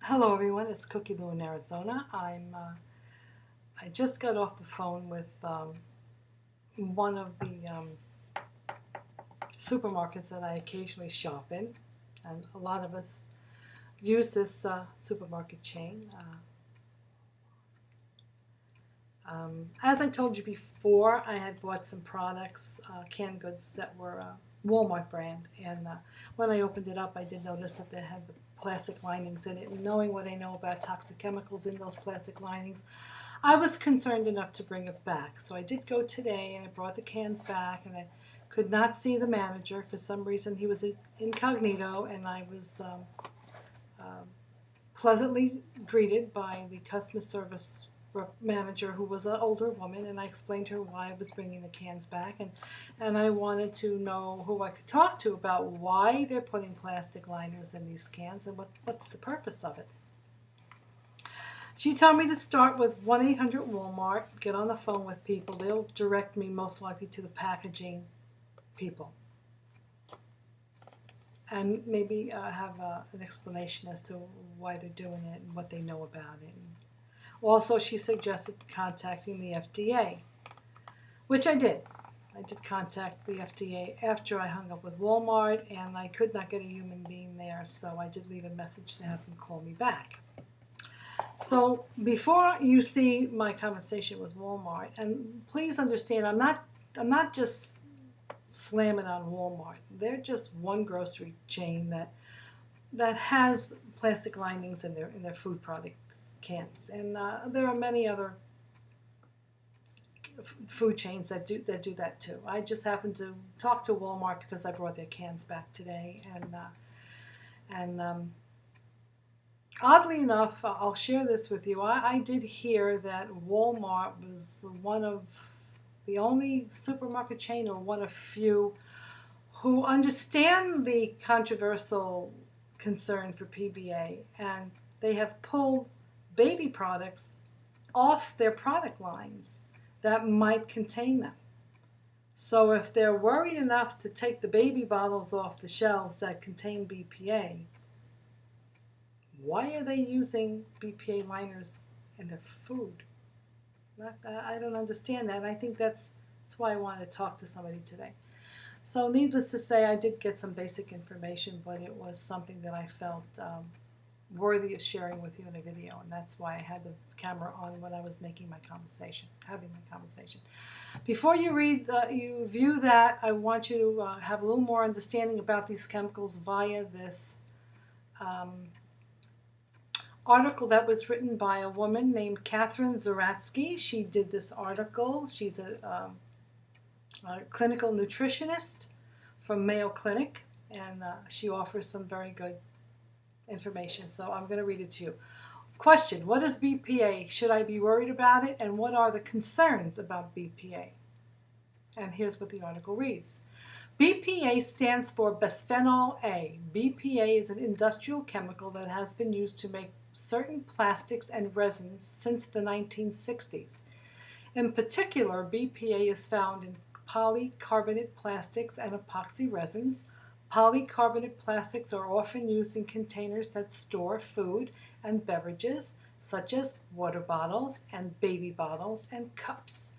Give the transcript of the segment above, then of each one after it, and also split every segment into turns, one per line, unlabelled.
Hello everyone, it's Cookie Lou in Arizona. I just got off the phone with one of the supermarkets that I occasionally shop in, and a lot of us use this supermarket chain. As I told you before, I had bought some products, canned goods that were Walmart brand, and when I opened it up, I did notice that they had the plastic linings in it. And knowing what I know about toxic chemicals in those plastic linings, I was concerned enough to bring it back. So I did go today, and I brought the cans back, and I could not see the manager. For some reason, he was incognito, and I was um, pleasantly greeted by the customer service manager, who was an older woman, and I explained to her why I was bringing the cans back, and I wanted to know who I could talk to about why they're putting plastic liners in these cans and what's the purpose of it. She told me to start with 1-800-Walmart, get on the phone with people. They'll direct me most likely to the packaging people, and maybe have an explanation as to why they're doing it and what they know about it. Also, she suggested contacting the FDA, which I did. I did contact the FDA after I hung up with Walmart, and I could not get a human being there, so I did leave a message to have them call me back. So before you see my conversation with Walmart, and please understand, I'm not just slamming on Walmart. They're just one grocery chain that has plastic linings in their food product cans, and there are many other food chains that do that too. I just happened to talk to Walmart because I brought their cans back today, and oddly enough, I'll share this with you. I did hear that Walmart was one of the only supermarket chain, or one of few, who understand the controversial concern for PBA, and they have pulled baby products off their product lines that might contain them. So if they're worried enough to take the baby bottles off the shelves that contain BPA, why are they using BPA liners in their food? I don't understand that. I think that's why I wanted to talk to somebody today. So needless to say, I did get some basic information, but it was something that I felt worthy of sharing with you in a video, and that's why I had the camera on when I was having my conversation. Before you you view that, I want you to have a little more understanding about these chemicals via this article that was written by a woman named Catherine Zaratsky. She did this article. She's a clinical nutritionist from Mayo Clinic, and she offers some very good information. So I'm going to read it to you. Question: what is BPA? Should I be worried about it? And what are the concerns about BPA? And here's what the article reads. BPA stands for Bisphenol-A. BPA is an industrial chemical that has been used to make certain plastics and resins since the 1960s. In particular, BPA is found in polycarbonate plastics and epoxy resins. Polycarbonate plastics are often used in containers that store food and beverages, such as water bottles and baby bottles and cups.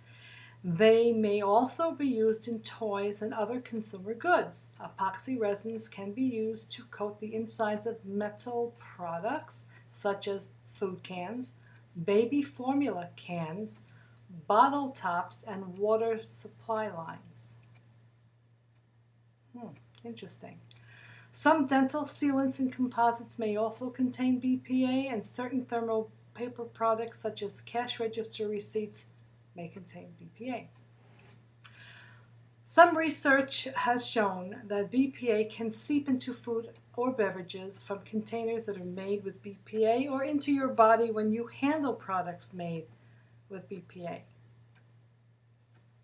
They may also be used in toys and other consumer goods. Epoxy resins can be used to coat the insides of metal products, such as food cans, baby formula cans, bottle tops, and water supply lines. Interesting. Some dental sealants and composites may also contain BPA, and certain thermal paper products, such as cash register receipts, may contain BPA. Some research has shown that BPA can seep into food or beverages from containers that are made with BPA, or into your body when you handle products made with BPA.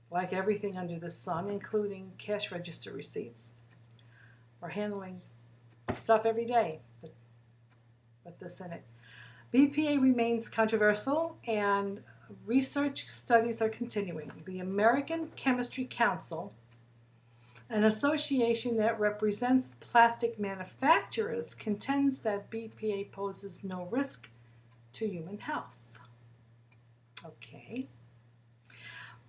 Like everything under the sun, including cash register receipts. We're handling stuff every day with this in it. BPA remains controversial, and research studies are continuing. The American Chemistry Council An association that represents plastic manufacturers contends that BPA poses no risk to human health. Okay.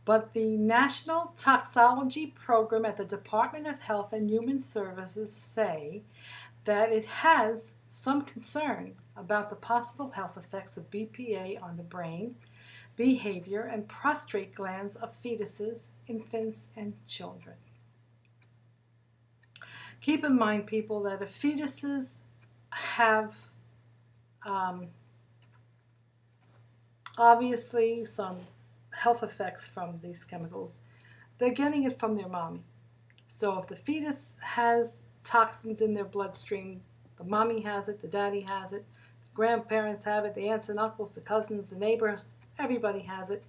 But the National Toxicology Program at the Department of Health and Human Services say that it has some concern about the possible health effects of BPA on the brain, behavior, and prostate glands of fetuses, infants, and children. Keep in mind, people, that if fetuses have obviously some health effects from these chemicals, they're getting it from their mommy. So if the fetus has toxins in their bloodstream, the mommy has it, the daddy has it, the grandparents have it, the aunts and uncles, the cousins, the neighbors, everybody has it,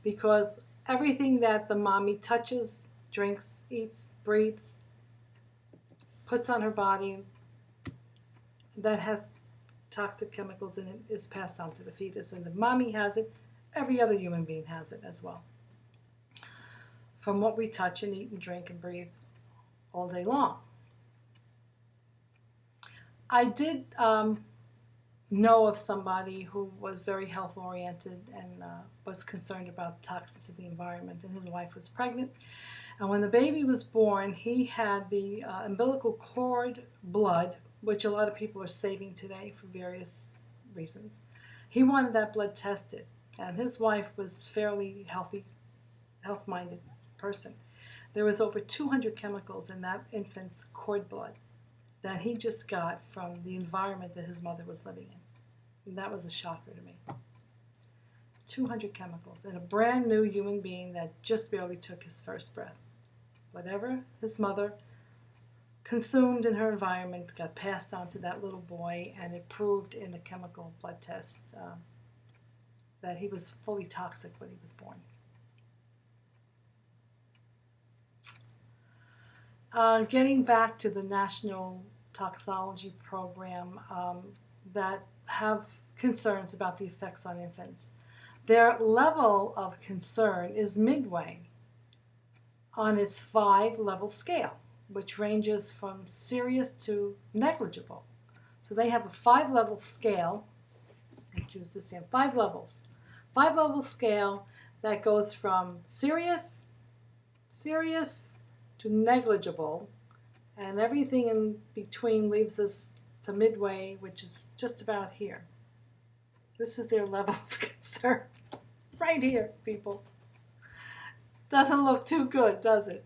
because everything that the mommy touches, drinks, eats, breathes, puts on her body that has toxic chemicals in it is passed on to the fetus. And the mommy has it, every other human being has it as well, from what we touch and eat and drink and breathe all day long. I did know of somebody who was very health oriented and was concerned about toxins in the environment, and his wife was pregnant. And when the baby was born, he had the umbilical cord blood, which a lot of people are saving today for various reasons. He wanted that blood tested, and his wife was fairly healthy, health-minded person. There was over 200 chemicals in that infant's cord blood that he just got from the environment that his mother was living in. And that was a shocker to me. 200 chemicals in a brand new human being that just barely took his first breath. Whatever his mother consumed in her environment got passed on to that little boy, and it proved in a chemical blood test that he was fully toxic when he was born. Getting back to the National Toxicology Program that have concerns about the effects on infants. Their level of concern is midway on its 5-level scale, which ranges from serious to negligible. So they have a 5-level scale. I'll choose this here, 5 levels. 5-level scale that goes from serious to negligible, and everything in between leaves us to midway, which is just about here. This is their level of concern. Right here, people. Doesn't look too good, does it?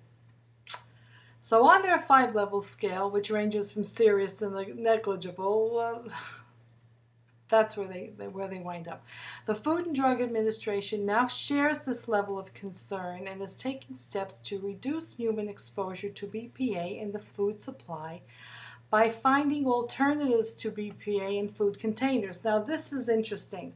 So on their 5-level scale, which ranges from serious to negligible, that's where they wind up. The Food and Drug Administration now shares this level of concern and is taking steps to reduce human exposure to BPA in the food supply by finding alternatives to BPA in food containers. Now, this is interesting.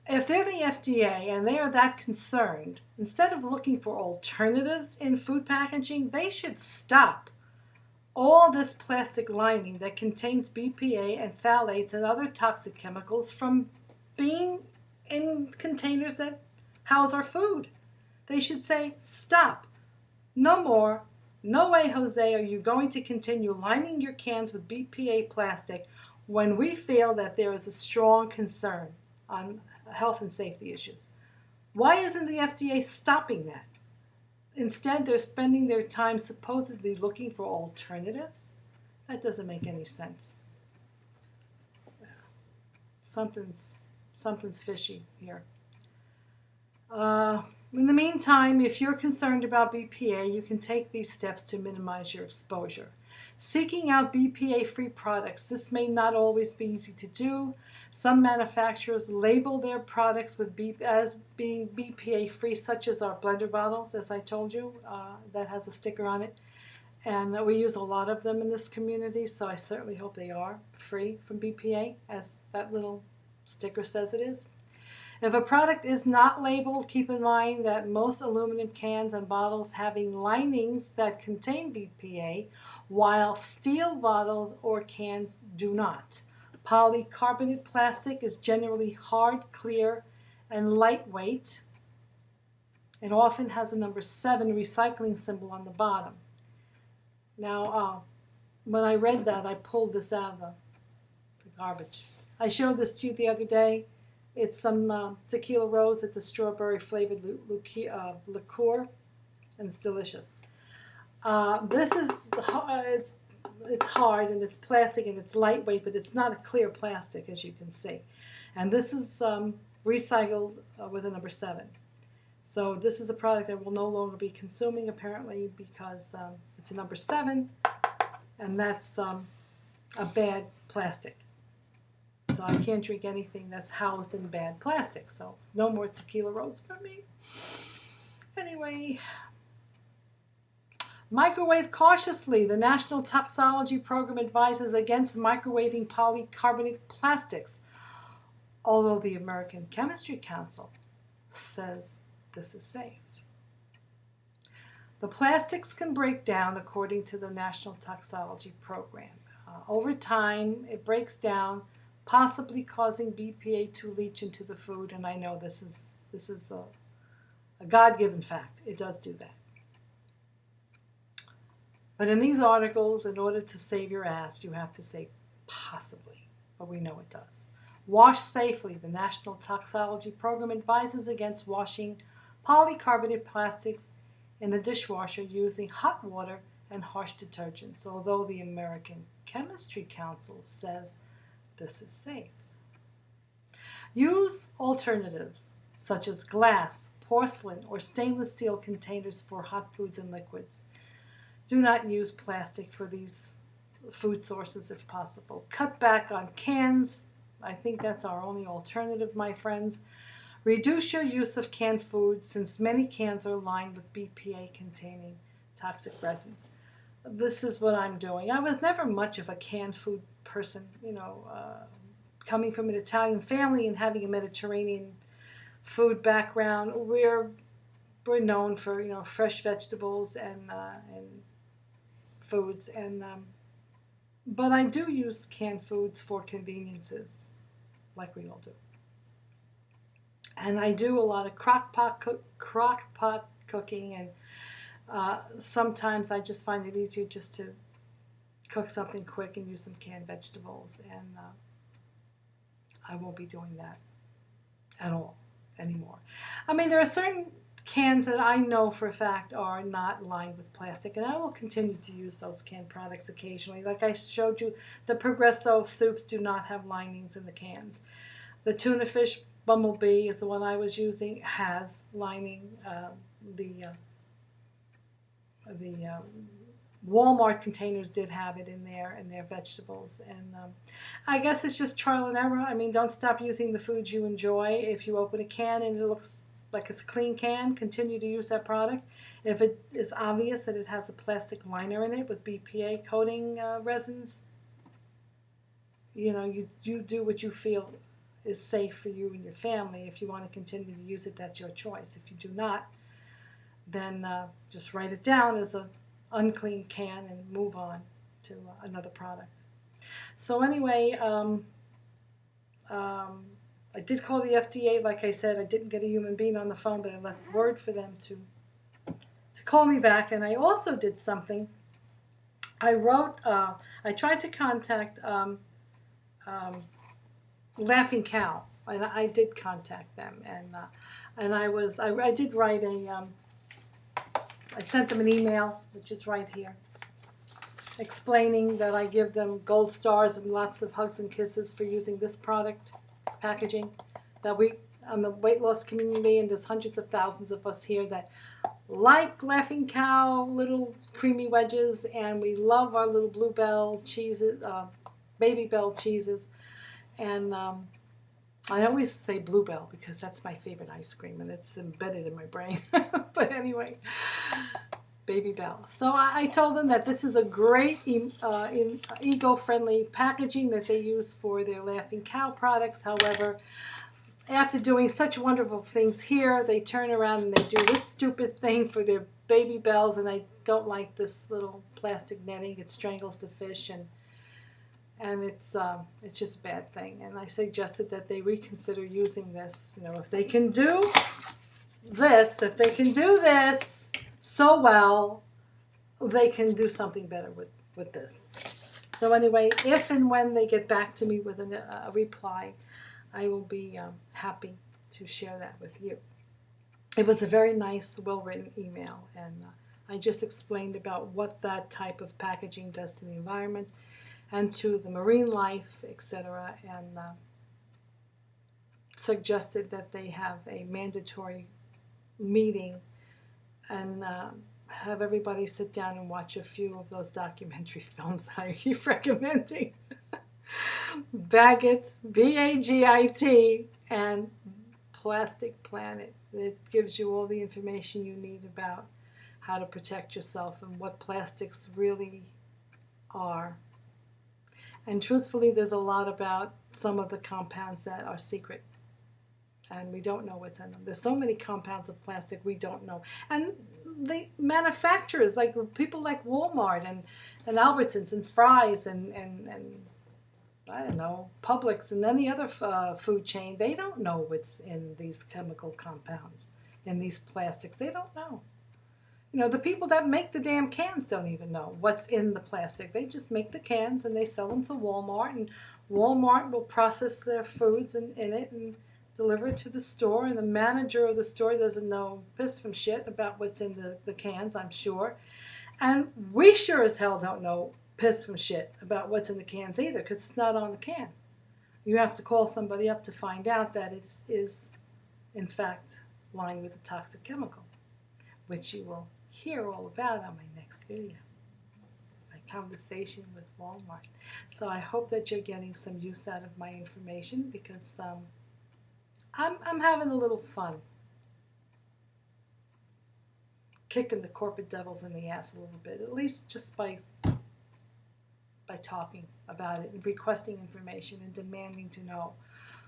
If they're the FDA and they are that concerned, instead of looking for alternatives in food packaging, they should stop all this plastic lining that contains BPA and phthalates and other toxic chemicals from being in containers that house our food. They should say, stop. No more. No way, Jose, are you going to continue lining your cans with BPA plastic when we feel that there is a strong concern on health and safety issues. Why isn't the FDA stopping that? Instead, they're spending their time supposedly looking for alternatives? That doesn't make any sense. Something's fishy here. In the meantime, if you're concerned about BPA, you can take these steps to minimize your exposure. Seeking out BPA-free products. This may not always be easy to do. Some manufacturers label their products as being BPA-free, such as our blender bottles, as I told you, that has a sticker on it. And we use a lot of them in this community, so I certainly hope they are free from BPA, as that little sticker says it is. If a product is not labeled, keep in mind that most aluminum cans and bottles having linings that contain BPA, while steel bottles or cans do not. Polycarbonate plastic is generally hard, clear, and lightweight. It often has a number 7 recycling symbol on the bottom. Now, when I read that, I pulled this out of the garbage. I showed this to you the other day. It's some tequila rose. It's a strawberry flavored liqueur, and it's delicious. This is it's hard and it's plastic and it's lightweight, but it's not a clear plastic, as you can see. And this is recycled with a number 7. So this is a product I will no longer be consuming, apparently, because it's a number 7, and that's a bad plastic. So I can't drink anything that's housed in bad plastic. So no more tequila rose for me. Anyway, microwave cautiously. The National Toxicology Program advises against microwaving polycarbonate plastics, although the American Chemistry Council says this is safe. The plastics can break down according to the National Toxicology Program. Over time, it breaks down, possibly causing BPA to leach into the food, and I know this is a God-given fact. It does do that. But in these articles, in order to save your ass, you have to say possibly, but we know it does. Wash safely. The National Toxicology Program advises against washing polycarbonate plastics in the dishwasher using hot water and harsh detergents, although the American Chemistry Council says this is safe. Use alternatives such as glass, porcelain, or stainless steel containers for hot foods and liquids. Do not use plastic for these food sources if possible. Cut back on cans. I think that's our only alternative, my friends. Reduce your use of canned foods since many cans are lined with BPA containing toxic resins. This is what I'm doing. I was never much of a canned food person, coming from an Italian family and having a Mediterranean food background. We're known for fresh vegetables and foods, and but I do use canned foods for conveniences, like we all do. And I do a lot of crock pot cooking, and sometimes I just find it easier just to cook something quick and use some canned vegetables, and I won't be doing that at all anymore. I mean, there are certain cans that I know for a fact are not lined with plastic, and I will continue to use those canned products occasionally. Like I showed you, the Progresso soups do not have linings in the cans. The tuna fish Bumblebee is the one I was using, has lining. The Walmart containers did have it in there, and their vegetables. And I guess it's just trial and error. I mean, don't stop using the foods you enjoy. If you open a can and it looks like it's a clean can, continue to use that product. If it is obvious that it has a plastic liner in it with BPA coating resins, you do what you feel is safe for you and your family. If you want to continue to use it, that's your choice. If you do not, then just write it down as an unclean can and move on to another product. So anyway, I did call the FDA. Like I said, I didn't get a human being on the phone, but I left word for them to call me back. And I also did something. I tried to contact Laughing Cow, and I did contact them, and I did write I sent them an email, which is right here, explaining that I give them gold stars and lots of hugs and kisses for using this product packaging. That I'm the weight loss community, and there's hundreds of thousands of us here that like Laughing Cow little creamy wedges, and we love our little Bluebell cheeses, Baby Bell cheeses. And I always say Bluebell because that's my favorite ice cream, and it's embedded in my brain. But anyway, Baby Bell. So I told them that this is a great eco-friendly packaging that they use for their Laughing Cow products. However, after doing such wonderful things here, they turn around and they do this stupid thing for their Baby Bells, and I don't like this little plastic netting. It strangles the fish, and it's just a bad thing. And I suggested that they reconsider using this. If they can do this, so well, they can do something better with this. So anyway, if and when they get back to me with a reply, I will be happy to share that with you. It was a very nice, well-written email, and I just explained about what that type of packaging does to the environment and to the marine life, etc., and suggested that they have a mandatory meeting and have everybody sit down and watch a few of those documentary films I keep recommending. Bagit, B-A-G-I-T, and Plastic Planet. It gives you all the information you need about how to protect yourself and what plastics really are. And truthfully, there's a lot about some of the compounds that are secret, and we don't know what's in them. There's so many compounds of plastic we don't know. And the manufacturers, like people like Walmart and Albertsons and Fry's and I don't know, Publix and any other food chain, they don't know what's in these chemical compounds, in these plastics. They don't know. You know, the people that make the damn cans don't even know what's in the plastic. They just make the cans and they sell them to Walmart, and Walmart will process their foods in it and deliver it to the store, and the manager of the store doesn't know piss from shit about what's in the cans, I'm sure. And we sure as hell don't know piss from shit about what's in the cans either, because it's not on the can. You have to call somebody up to find out that it is, in fact, lined with a toxic chemical, which you will hear all about on my next video, my conversation with Walmart. So I hope that you're getting some use out of my information, because I'm having a little fun kicking the corporate devils in the ass a little bit, at least just by talking about it and requesting information and demanding to know,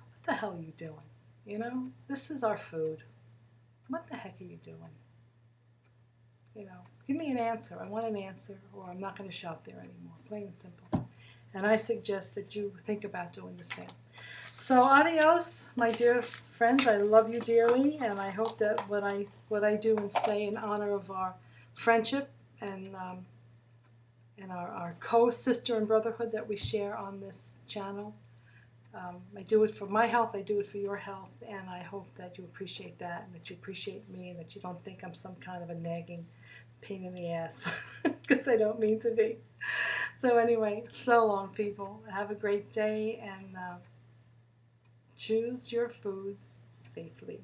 what the hell are you doing? You know, this is our food. What the heck are you doing? You know, give me an answer. I want an answer, or I'm not going to shop there anymore. Plain and simple. And I suggest that you think about doing the same. So adios, my dear friends. I love you dearly, and I hope that what I do and say in honor of our friendship and our co-sister and brotherhood that we share on this channel. I do it for my health, I do it for your health, and I hope that you appreciate that, and that you appreciate me, and that you don't think I'm some kind of a nagging pain in the ass, because I don't mean to be. So anyway, so long, people. Have a great day, and choose your foods safely.